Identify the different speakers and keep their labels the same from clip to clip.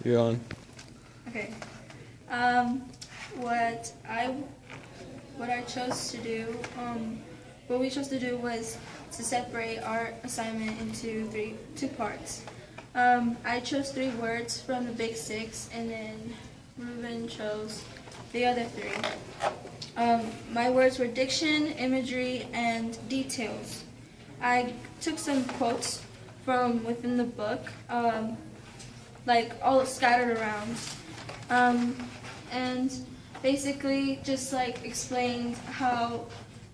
Speaker 1: You're on.
Speaker 2: Okay. What I chose to do, what we chose to do was to separate our assignment into two parts. I chose 3 words from the Big Six, and then Ruben chose the other 3. My words were diction, imagery, and details. I took some quotes from within the book, like all scattered around, and basically just like explained how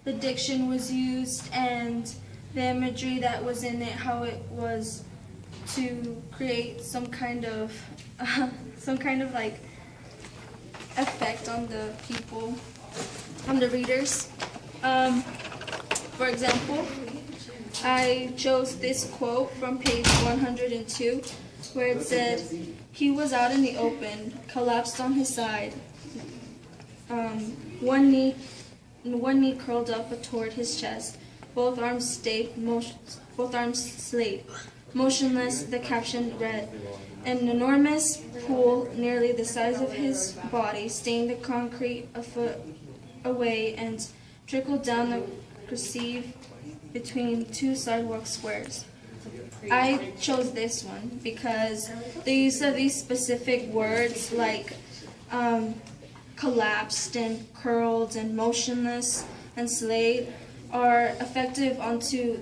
Speaker 2: the diction was used and the imagery that was in it, how it was to create some kind of like effect on the people, on the readers. For example, I chose this quote from page 102, where it said, "He was out in the open, collapsed on his side, one knee curled up toward his chest, both arms slayed. Motionless," the caption read. "An enormous pool nearly the size of his body stained the concrete a foot away and trickled down the cursive between 2 sidewalk squares." I chose this one because the use of these specific words like collapsed and curled and motionless and slayed are effective onto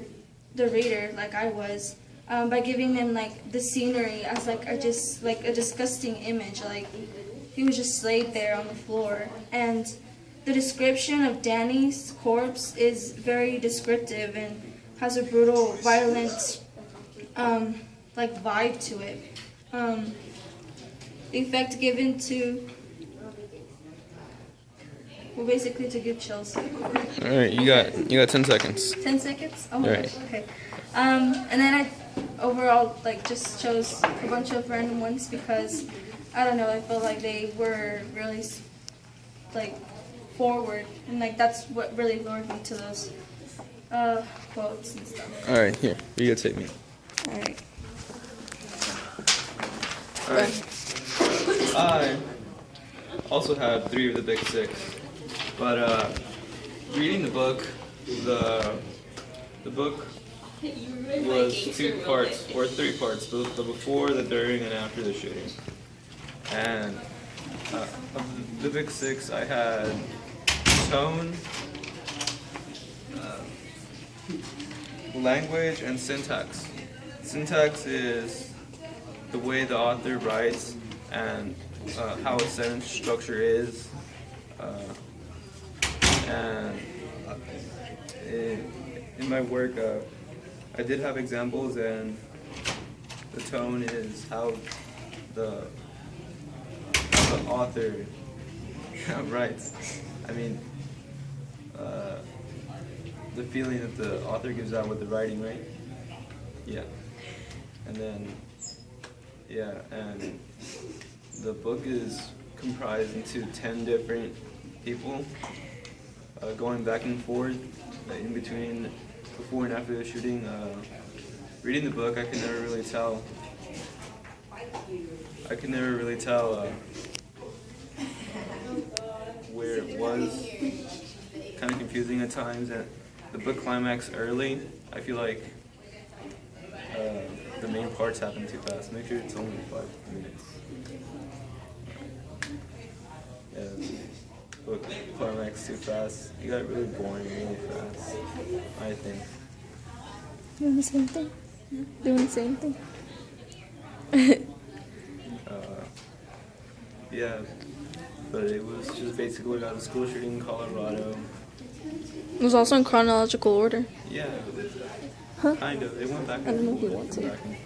Speaker 2: the reader, like I was, by giving them like the scenery as like a disgusting image, like he was just slayed there on the floor. And the description of Danny's corpse is very descriptive and has a brutal, violent like vibe to it. The effect given to, well, basically to give chills.
Speaker 1: All right, you got 10 seconds.
Speaker 2: 10 seconds? Oh my
Speaker 1: Right.
Speaker 2: gosh, okay. And then I overall like just chose a bunch of random ones because I don't know, I felt like they were really like forward, and like that's what really lured me to those quotes and stuff.
Speaker 1: All right, here, you gotta take me.
Speaker 2: All right.
Speaker 1: All right. I also have 3 of the Big Six, but reading the book, the book was 2 parts or 3 parts: the before, the during, and after the shooting. And of the Big Six, I had tone, language, and syntax. Syntax is the way the author writes and how a sentence structure is. And in my work, I did have examples, and the tone is how the author writes. I mean, the feeling that the author gives out with the writing, right? Yeah. And then, yeah, and the book is comprised into 10 different people, going back and forth in between, before and after the shooting. Reading the book, I could never really tell where it was. Kind of confusing at times, and the book climax early. I feel like the main parts happen too fast. Make sure it's only 5 minutes. Yeah, book climax too fast. You got really boring really fast, I think.
Speaker 2: Doing the same thing? Doing the same thing?
Speaker 1: Yeah, but it was just basically about the school shooting in Colorado.
Speaker 2: It was also in chronological order.
Speaker 1: Yeah,
Speaker 2: Huh?
Speaker 1: kind of. It went back and
Speaker 2: I don't know
Speaker 1: forth.
Speaker 2: if you want to.
Speaker 1: Back and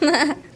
Speaker 1: forth.